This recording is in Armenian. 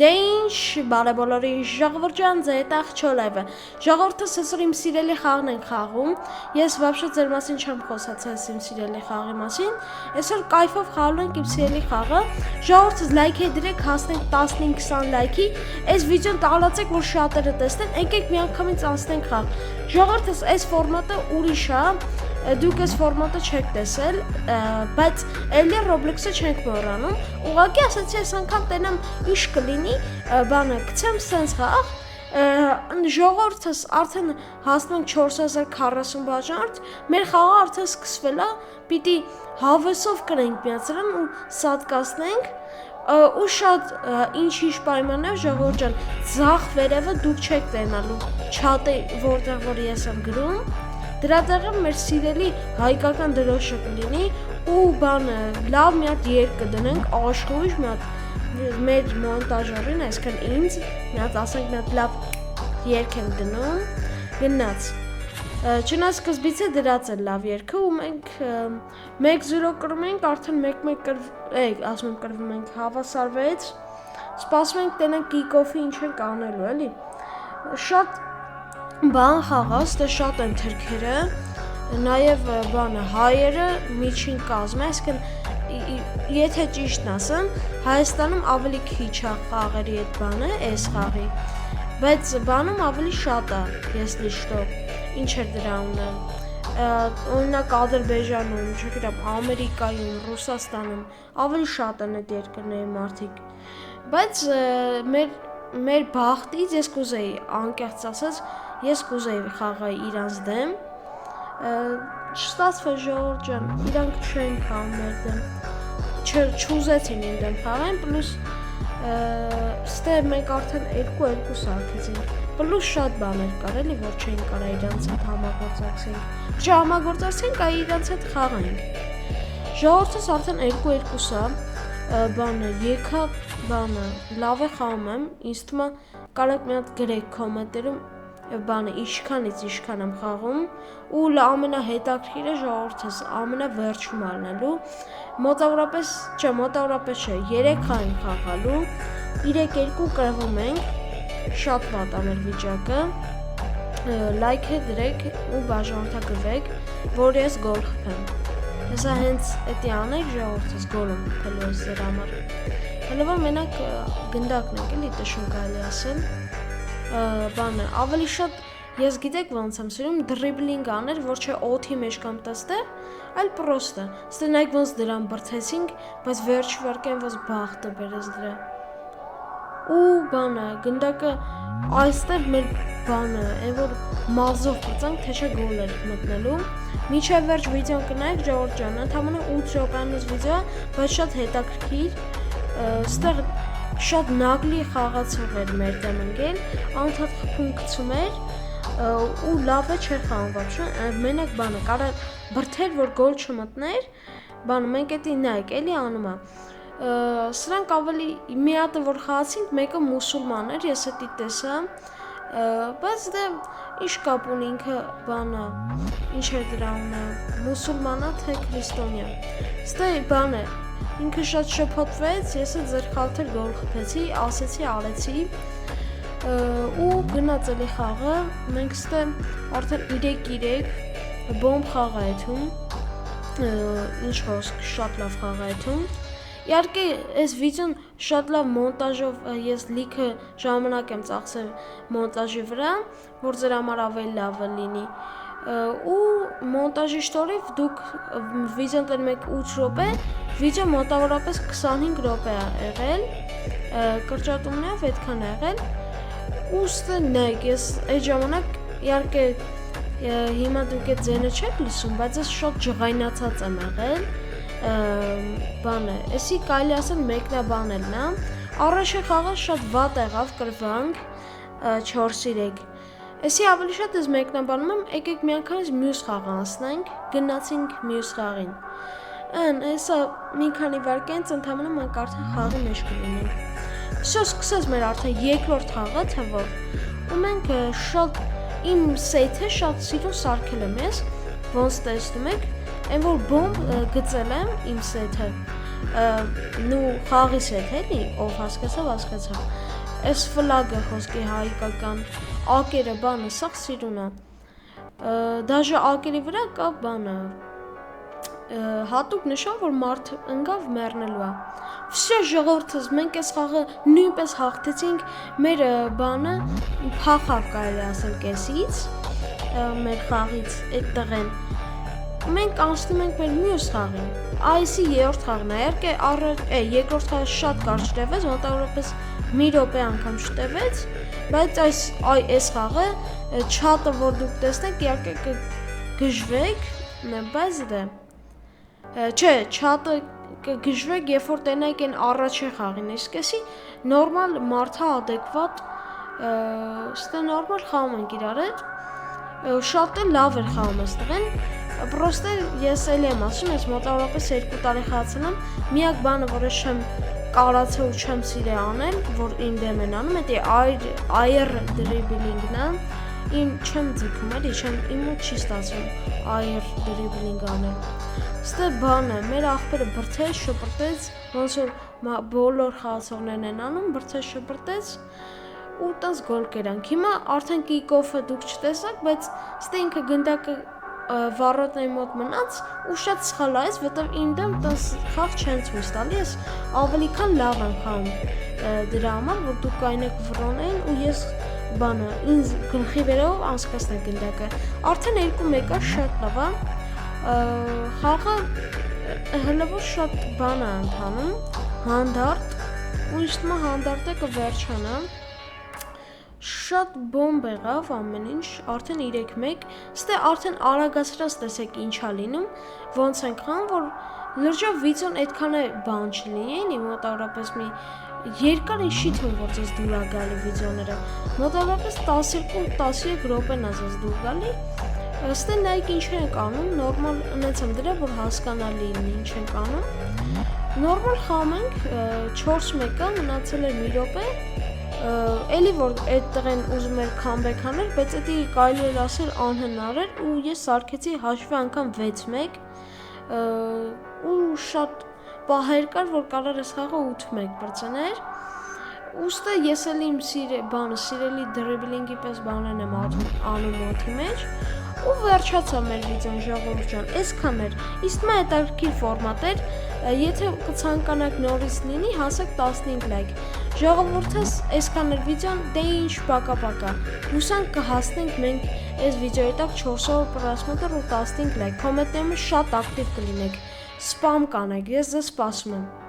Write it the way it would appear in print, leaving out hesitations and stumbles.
Դե ինչ բարեբոլորին ժողովրդյան ձետախ չոլևը ժողովրդը սսր իմ սիրելի խաղն են խաղում ես вообще ձեր մասին չեմ խոսացել իմ սիրելի խաղի մասին այսօր կայֆով խաղում ենք իմ սիրելի խաղը ժողովուրդը լայքի դրեք հասնենք 15-20 լայքի այս վիդեոն տարածեք որ շատերը տեսնեն եկեք միանգամից անցնենք խաղ ժողովուրդս այս ֆորմատը ուրիշ է դուք այս ֆորմատը չեք տեսել, բայց էլի Roblox-ը չենք մոռանում, ուղղակի ասացի այս անգամ տենամ ինչ կլինի, բանը գցեմ սենց խաղ, ժողովուրդս արդեն հասնում ենք 4040 բաժանարդ, մեր խաղը արդեն սկսվել է, պիտի հավեսով կրենք միացրան ու սատկացնենք, ու շատ ինչ պայմաններ ժողովուրդ ջան, ձախ վերևը դուք չեք տենալու, չատը որտեղ որ ես եմ գրում, դրա տեղը մեր սիրելի հայկական դրոշը կլինի ու բանը լավ մի հատ երգ կդնենք աշխույժ մի հատ մեր մոնտաժերին այսքան ինձ մի հատ ասենք մի հատ լավ երգ ենք դնում գնաց չնայած սկզբից է դրած է լավ երգը ու մենք 1-0 կրում ենք արդեն 1-1 ասում կրվում ենք հավասարվեց սպասում ենք տենանք կիկ-օֆի ինչ ենք անելու էլի շատ բան խաղաց, դե շատ են թրքերը, նաև բանը հայերը միջին կազմ է, այսինքն եթե ճիշտն ասեմ, Հայաստանում ավելի քիչ է խաղերի այդ բանը, այս խաղի, բայց բանում ավելի շատ է, если что, ինչ էր դրա ունը, օրինակ Ադրբեջանում, չգիտեմ, Ամերիկայում, Ռուսաստանում ավելի շատ են այդ երկրների մարդիկ, բայց մեր բախտից ես կուզեի անկեղծ ասած ես կուզեի խաղայի իրանց դեմ չստացվեց ժողովուրդ ջան իրանք չեն խաղում մեր դեմ չուզեցին իմ դեմ խաղային պլյուս ստե մենք արդեն 2-2 սարքեցինք պլյուս շատ բաներ կար էլի որ չէին կարա իրանց հետ համագործակցենք չհամագործակցենք այ իրանց հետ խաղայինք ժողովուրդս արդեն 2-2 սա բանը եկա բանը լավ է խաղում եմ ինձ թվում է կարաք մի հատ գրեք կոմենտերում բանը ինչքանից ինչքան եմ խաղում ու ամենահետաքրքիրը ժողովուրդս ամենավերջում առնելու մոտավորապես չէ 3 խաղ ենք խաղալու 3-2 կրվում ենք շատ վատ է մեր վիճակը լայքը դրեք ու բաժանորդագրվեք որ ես գոլ խփեմ հեսա հենց էդի անեք ժողովուրդս գոլ եմ խփելու ես ձեր համար հələ որ մենակ գնդակն եք էլի տշում կարելի ասել բանը ավելի շատ ես գիտեք ոնց եմ սիրում դրիբլինգ աներ որ չէ օթի մեջ կամ տստեղ այլ պրոստը ստենայք ոնց դրան բրթեցինք բայց վերջ վարկեն ոնց բախտը բերես դրա ու բանը գնդակը այստեղ մեր բանը այն որ մազով բրծանք թե չէ գոլ էր մտնելու մինչև վերջ վիդեոն կնայեք ժողովուրդ ջան ընդամենը 8 րոպեանոց վիդեո բայց շատ հետաքրքիր ստեղ շատ նագլի խաղացող էր մեր դեմ ընկել, անընդհատ խփում գցում էր ու լավ է չէր խաղում вообще, մենակ բանը կարա բրթեր որ գոլ չմտներ, բանը մենք էդի նայեք, էլի անում է։ Սրանք ավելի մի հատը որ խաղացինք, մեկը մուսուլման էր, ես էդի տեսա, բայց դե ինչ կապ ունի ինքը բանը, ինչ էր դրա ունը, մուսուլմանա թե քրիստոնյա։ Ստե բանը ինքը շատ շփոթվեց, ես էլ ձեր խալթեր գոլ խփեցի, ասեցի, արեցի ու գնաց էլի խաղը, մենք ստե արդեն 3-3 բոմբ խաղ է եթում, ինչ խոսք, շատ լավ խաղ է եթում Իհարկե, այս վիդեոն շատ լավ մոնտաժով ես լիքը ժամանակ եմ ծախսել մոնտաժի վրա, որ ձեր համար ավելի լավը լինի ու մոնտաժի շնորհիվ դուք վիդեոն տնում եք 8 րոպե, վիդեո մոտավորապես 25 րոպե է եղել, կրճատումներով այդքան է եղել ու ստե նայեք, ես այդ ժամանակ իհարկե հիմա դուք այդ ձենը չեք լսում, բայց ես շատ ջղայնացած եմ եղել բանը, էսի կարելի ասել մեկնաբանելն է, առաջի խաղը շատ վատ եղավ կրվանք 4-3, էսի ավելի շատ ես մեկնաբանում եմ, եկեք միանգամից մյուս խաղը անցնենք, գնացինք մյուս խաղին, էսա մի քանի վարկյանից ընդամենը մենք արդեն խաղի մեջ կլինենք, վсё սկսեց մեր արդեն երկրորդ խաղը թվով, ու մենք շատ իմ սեյթը շատ սիրուն սարքել եմ ես, ոնց տեսնում եք, Այն որ բոմբ գծել եմ իմ սեթը, նու խաղից հետ էլի, ով հասկացավ, այս ֆլագը խոսքի հայկական ակերը բանը սաղ սիրուն է, դաժե ակերի վրա կա բանը, հատուկ նշան, որ մարդ ընկավ մեռնելու է, վսյա ժողովրդս մենք այս խաղը նույնպես հաղթեցինք, մեր բանը փախավ կարելի ասել կեսից, մեր խաղից այդ տղեն, մենք անցնում ենք մեր մյուս խաղին, այսի երրորդ խաղն է, իհարկե երկրորդ խաղը շատ կարճ տևեց, մոտավորապես մի րոպե անգամ չտևեց, բայց այս խաղը չաթը որ դուք տեսնեք, իհարկե կգժվեք, բայց դե չէ, չաթը կգժվեք, երբ որ տենայք են առաջին խաղին, այսկեսի նորմալ մարդա ադեկվատ, ստե նորմալ խաղում ենք իրար հետ, շատ էլ լավ էր խաղում ես տղեն, պրոստը ես էլ եմ ասում, ես մոտավորապես 2 տարի խաղացել եմ, միակ բանը, որ ես չեմ կարացել ու չեմ սիրել անել, որ իմ դեմ են անում, դա air dribbling-ն է, իմ չեմ ձգում էլի, իմ մոտ չի ստացվում air dribbling անել, ստե բանը, մեր աղբերը բրթեց, շպրտեց, ոնց որ բոլոր խաղացողներն են անում, բրթեց, շպրտեց ու տենց գոլ կերանք, հիմա արդեն կիկ-օֆը դուք չտեսաք, բայց ստե ինքը գնդակը վառոտնայի մոտ մնաց ու շատ սխալ է, որտեղ իմ դեմ տես խաղ չեն ցույց տալի, ես ավելի քան լավ եմ խաղում դրա համար, որ դուք կայնեք վռոնել ու ես բանը ինձ գլխի վերով անցկացնեք գնդակը, արդեն 2-1-ը շատ լավ է, խաղը հələ որ շատ բան է ընթանում, հանդարտ, ու ինձ թվում է հանդարտը կվերջանա, շատ բոմբ եղավ ամեն ինչ, արդեն 3-1, ստե արդեն արագացրած տեսեք ինչ է լինում, ոնց ենք խաղում, որ լրջավ վիդեոն այդքան է բան չլինի, էլի մոտավորապես մի երկար ինչի թվում, որ ձեզ դուր է գալի վիդեոները, մոտավորապես 12-13 րոպեն է ձեզ դուր գալի, ստե նայեք ինչ ենք անում, նորմալ ընեց եմ դրա, որ հասկանալի լինի ինչ ենք անում, նորմալ խաղում ենք, 4-1-ը մնացել էր մի րոպե, էլի որ այդ տղեն ուզում էր քամբեք անել, բայց էդի կարելի էր ասել անհնար էր ու ես սարքեցի հաշվի անգամ 6-1 ու շատ պահեր կար, որ կարար ես խաղը 8-1 բրծներ ուստը ես էլ իմ սիրելի դրիբլինգի պես բանեն եմ անում օթի մեջ ու վերջացա մեր վիդեոն ժողովուրդ ջան, այսքան էր, իսկ մա հետաքրքիր ֆորմատ էր, եթե կցանկանաք նորից լինի, հասեք 15 լայք, ժողովուրդս այսքան էր վիդեոն, դե ինչ պակա, հուսանք կհասնենք մենք այս վիդեոյի տակ 400 պրասմոտր ու 15 լայք, կոմենտներում շատ ակտիվ կլինեք, սպամ կանեք, ես ձեզ սպասում եմ։